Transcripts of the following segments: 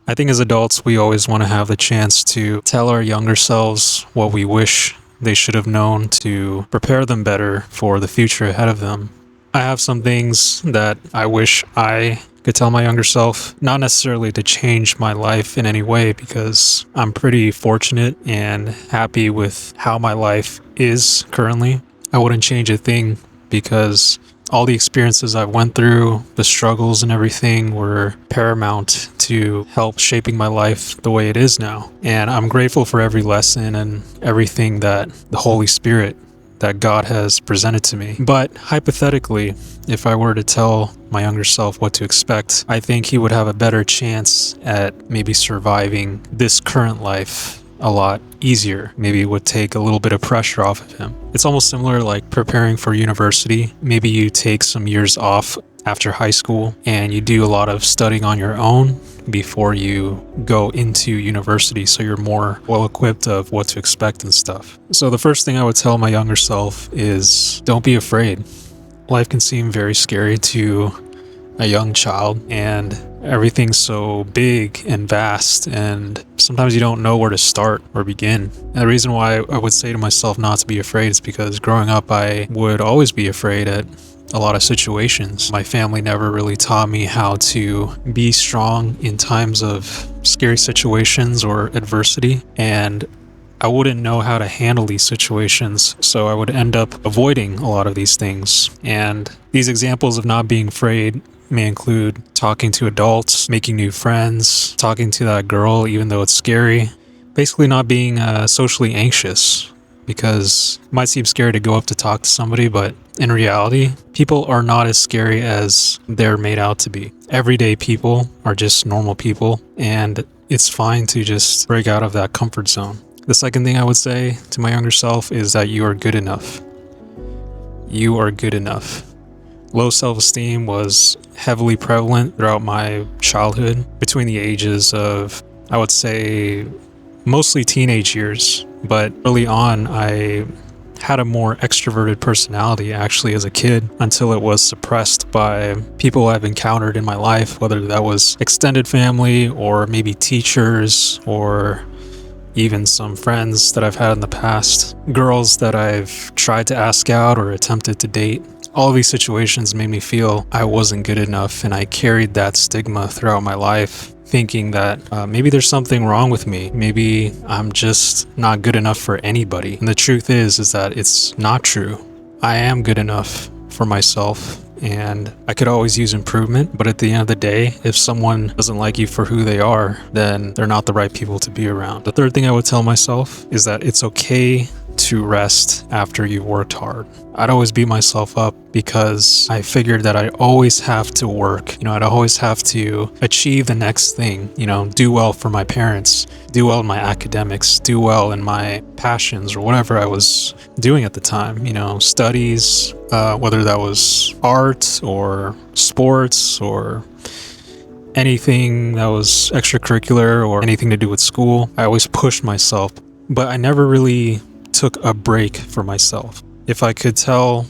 I think as adults, we always want to have the chance to tell our younger selves what we wish they should have known to prepare them better for the future ahead of them. I have some things that I wish I could tell my younger self, not necessarily to change my life in any way, because I'm pretty fortunate and happy with how my life is currently. I wouldn't change a thing because all the experiences I went through, the struggles and everything were paramount to help shaping my life the way it is now. And I'm grateful for every lesson and everything that the Holy Spirit, that God has presented to me. But hypothetically, if I were to tell my younger self what to expect, I think he would have a better chance at maybe surviving this current life a lot easier. Maybe it would take a little bit of pressure off of him. It's almost similar like preparing for university. Maybe you take some years off after high school and you do a lot of studying on your own before you go into university, so you're more well equipped of what to expect and stuff. So the first thing I would tell my younger self is don't be afraid. Life can seem very scary to a young child, and everything's so big and vast, and sometimes you don't know where to start or begin. And the reason why I would say to myself not to be afraid is because growing up I would always be afraid at a lot of situations. My family never really taught me how to be strong in times of scary situations or adversity, and I wouldn't know how to handle these situations, so I would end up avoiding a lot of these things. And these examples of not being afraid may include talking to adults, making new friends, talking to that girl even though it's scary, basically not being socially anxious, because it might seem scary to go up to talk to somebody, but in reality, people are not as scary as they're made out to be. Everyday people are just normal people, and it's fine to just break out of that comfort zone. The second thing I would say to my younger self is that you are good enough. You are good enough. Low self-esteem was heavily prevalent throughout my childhood, between the ages of, I would say, mostly teenage years. But early on, I had a more extroverted personality actually as a kid, until it was suppressed by people I've encountered in my life, whether that was extended family or maybe teachers or even some friends that I've had in the past, girls that I've tried to ask out or attempted to date. All of these situations made me feel I wasn't good enough, and I carried that stigma throughout my life, thinking that maybe there's something wrong with me. Maybe I'm just not good enough for anybody. And the truth is that it's not true. I am good enough for myself, and I could always use improvement. But at the end of the day, if someone doesn't like you for who they are, then they're not the right people to be around. The third thing I would tell myself is that it's okay to rest after you've worked hard. I'd always beat myself up because I figured that I'd always have to work. I'd always have to achieve the next thing, do well for my parents, do well in my academics, do well in my passions or whatever I was doing at the time, studies, whether that was art or sports or anything that was extracurricular or anything to do with school. I always pushed myself, but I never really took a break for myself. If I could tell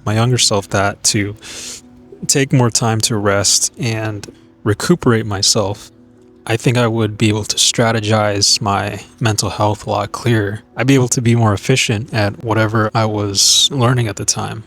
my younger self that, to take more time to rest and recuperate myself, I think I would be able to strategize my mental health a lot clearer. I'd be able to be more efficient at whatever I was learning at the time.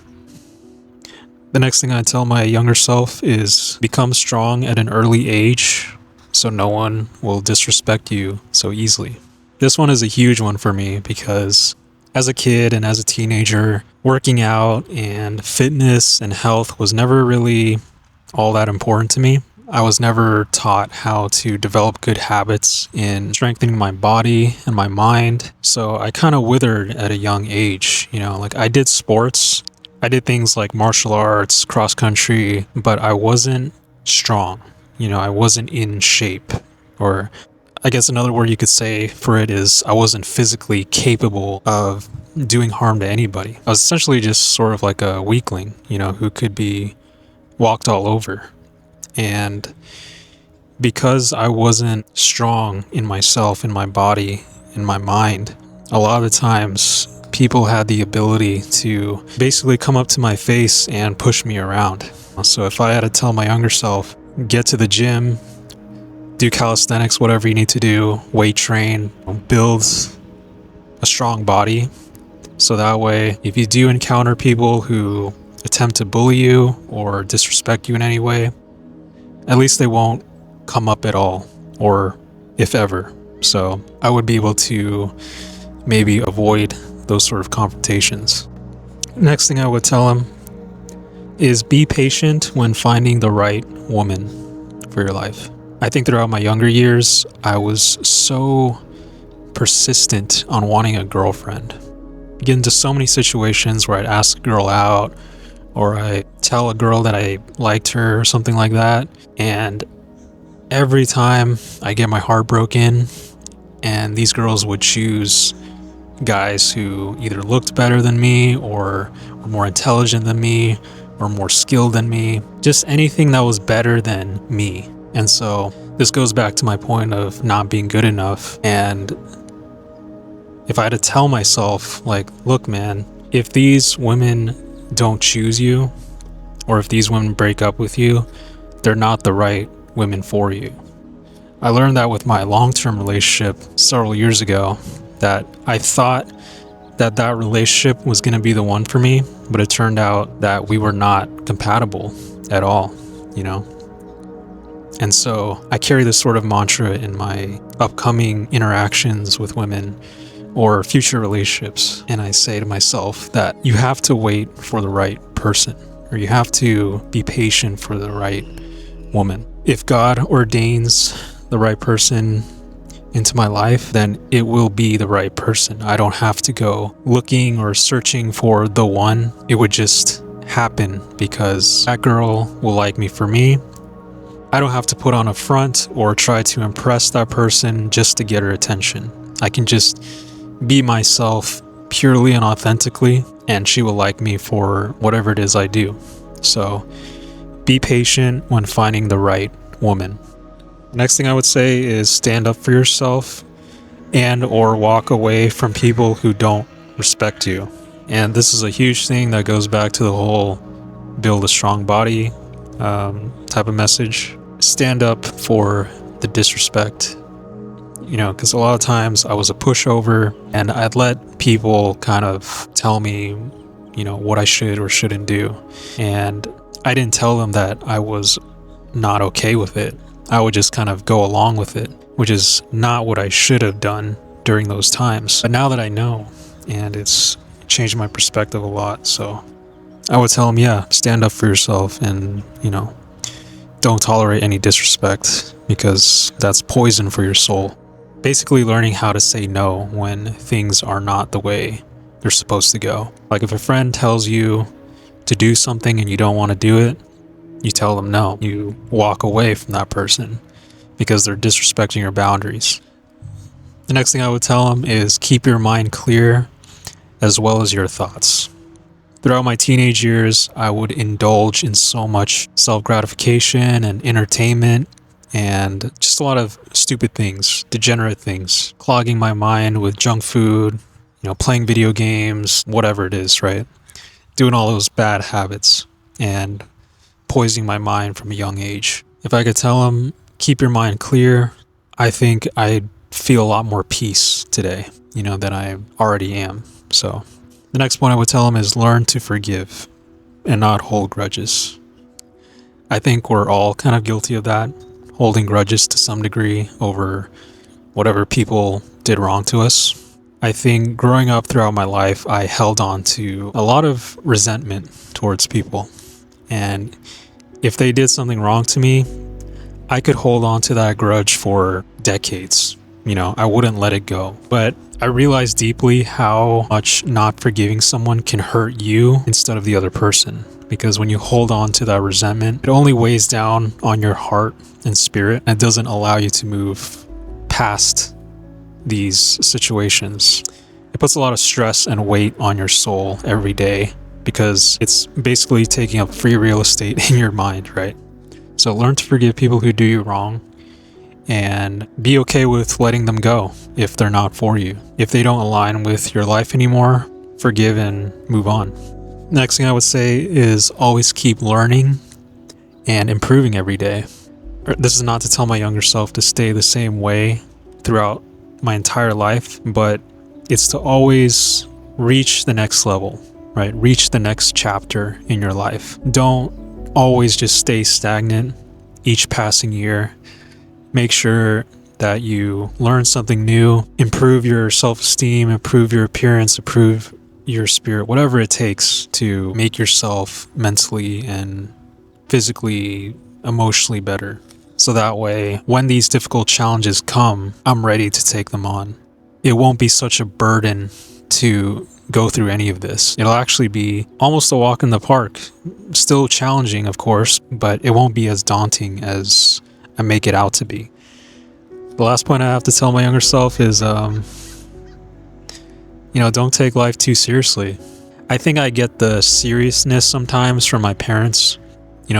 The next thing I tell my younger self is become strong at an early age so no one will disrespect you so easily. This one is a huge one for me because as a kid and as a teenager, working out and fitness and health was never really all that important to me. I was never taught how to develop good habits in strengthening my body and my mind. So I kind of withered at a young age. I did sports. I did things like martial arts, cross country, but I wasn't strong. I wasn't in shape, or I guess another word you could say for it is I wasn't physically capable of doing harm to anybody. I was essentially just sort of like a weakling, who could be walked all over. And because I wasn't strong in myself, in my body, in my mind, a lot of the times people had the ability to basically come up to my face and push me around. So if I had to tell my younger self, get to the gym, do calisthenics, whatever you need to do, weight train, build a strong body. So that way, if you do encounter people who attempt to bully you or disrespect you in any way, at least they won't come up at all, or if ever. So I would be able to maybe avoid those sort of confrontations. Next thing I would tell him is be patient when finding the right woman for your life. I think throughout my younger years, I was so persistent on wanting a girlfriend. Get into so many situations where I'd ask a girl out, or I tell a girl that I liked her or something like that, and every time I get my heart broken, and these girls would choose guys who either looked better than me or were more intelligent than me or more skilled than me, just anything that was better than me. And so this goes back to my point of not being good enough. And if I had to tell myself, like, look, man, if these women don't choose you, or if these women break up with you, they're not the right women for you. I learned that with my long-term relationship several years ago, that I thought that that relationship was going to be the one for me, but it turned out that we were not compatible at all, you know? And so I carry this sort of mantra in my upcoming interactions with women or future relationships. And I say to myself that you have to wait for the right person, or you have to be patient for the right woman. If God ordains the right person into my life, then it will be the right person. I don't have to go looking or searching for the one. It would just happen because that girl will like me for me. I don't have to put on a front or try to impress that person just to get her attention. I can just be myself purely and authentically, and she will like me for whatever it is I do. So be patient when finding the right woman. Next thing I would say is stand up for yourself and or walk away from people who don't respect you. And this is a huge thing that goes back to the whole build a strong body type of message. Stand up for the disrespect. You know, because a lot of times I was a pushover and I'd let people kind of tell me, you know, what I should or shouldn't do. And I didn't tell them that I was not okay with it. I would just kind of go along with it, which is not what I should have done during those times. But now that I know, and it's changed my perspective a lot, so I would tell them, yeah, stand up for yourself and, you know, don't tolerate any disrespect because that's poison for your soul. Basically learning how to say no when things are not the way they're supposed to go. Like if a friend tells you to do something and you don't want to do it, you tell them no. You walk away from that person because they're disrespecting your boundaries. The next thing I would tell them is keep your mind clear as well as your thoughts. Throughout my teenage years, I would indulge in so much self-gratification and entertainment and just a lot of stupid things, degenerate things, clogging my mind with junk food, you know, playing video games, whatever it is, right? Doing all those bad habits and poisoning my mind from a young age. If I could tell them, keep your mind clear, I think I'd feel a lot more peace today, you know, than I already am. So the next point I would tell them is learn to forgive and not hold grudges. I think we're all kind of guilty of that, holding grudges to some degree over whatever people did wrong to us. I think growing up throughout my life, I held on to a lot of resentment towards people. And if they did something wrong to me, I could hold on to that grudge for decades. You know, I wouldn't let it go. But I realized deeply how much not forgiving someone can hurt you instead of the other person. Because when you hold on to that resentment, it only weighs down on your heart and spirit and doesn't allow you to move past these situations. It puts a lot of stress and weight on your soul every day because it's basically taking up free real estate in your mind, right? So learn to forgive people who do you wrong and be okay with letting them go if they're not for you. If they don't align with your life anymore, forgive and move on. Next thing I would say is always keep learning and improving every day. This is not to tell my younger self to stay the same way throughout my entire life, but it's to always reach the next level, right? Reach the next chapter in your life. Don't always just stay stagnant each passing year. Make sure that you learn something new, improve your self-esteem, improve your appearance, improve your spirit, whatever it takes to make yourself mentally and physically, emotionally better. So that way, when these difficult challenges come, I'm ready to take them on. It won't be such a burden to go through any of this. It'll actually be almost a walk in the park. Still challenging, of course, but it won't be as daunting as I make it out to be. The last point I have to tell my younger self is, don't take life too seriously. I think I get the seriousness sometimes from my parents,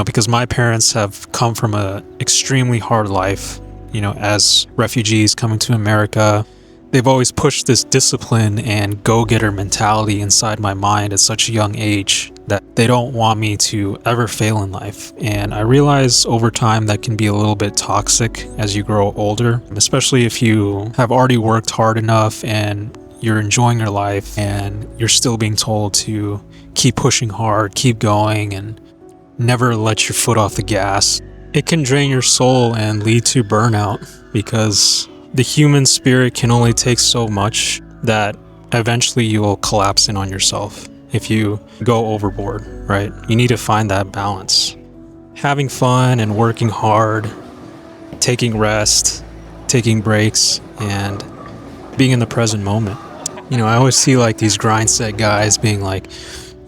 because my parents have come from a extremely hard life, as refugees coming to America. They've always pushed this discipline and go-getter mentality inside my mind at such a young age that they don't want me to ever fail in life. And I realize over time that can be a little bit toxic as you grow older, especially if you have already worked hard enough and you're enjoying your life and you're still being told to keep pushing hard, keep going, and never let your foot off the gas. It can drain your soul and lead to burnout because the human spirit can only take so much that eventually you will collapse in on yourself if you go overboard, right? You need to find that balance. Having fun and working hard, taking rest, taking breaks, and being in the present moment. I always see like these grind set guys being like,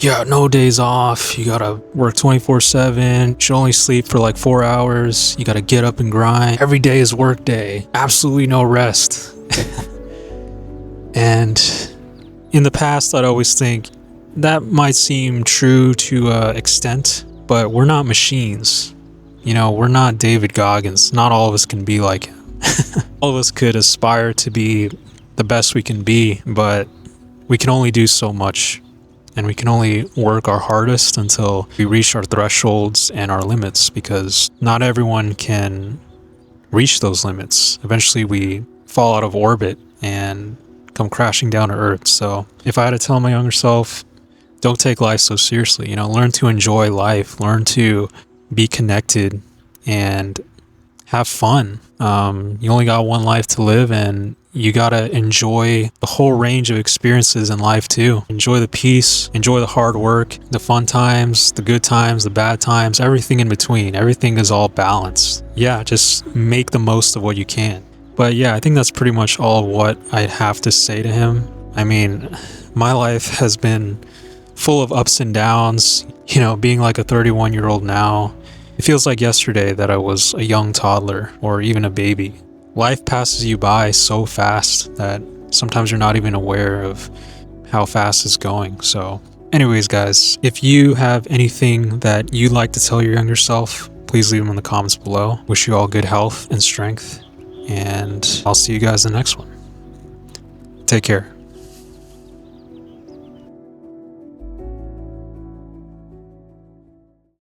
yeah, no days off. You gotta work 24/7. You should only sleep for like 4 hours. You gotta get up and grind. Every day is work day. Absolutely no rest. And in the past, I'd always think that might seem true to an extent, but we're not machines. We're not David Goggins. Not all of us can be like him. All of us could aspire to be the best we can be, but we can only do so much. And we can only work our hardest until we reach our thresholds and our limits, because not everyone can reach those limits. Eventually we fall out of orbit and come crashing down to earth. So if I had to tell my younger self, don't take life so seriously. Learn to enjoy life, learn to be connected and have fun. You only got one life to live, and you gotta enjoy the whole range of experiences in life too. Enjoy the peace, enjoy the hard work, the fun times, the good times, the bad times, everything in between. Everything is all balanced. Yeah, just make the most of what you can. But yeah, I think that's pretty much all of what I'd have to say to him. I mean, my life has been full of ups and downs. Being like a 31-year-old now, it feels like yesterday that I was a young toddler or even a baby. Life passes you by so fast that sometimes you're not even aware of how fast it's going. So anyways, guys, if you have anything that you'd like to tell your younger self, please leave them in the comments below. Wish you all good health and strength, and I'll see you guys in the next one. Take care.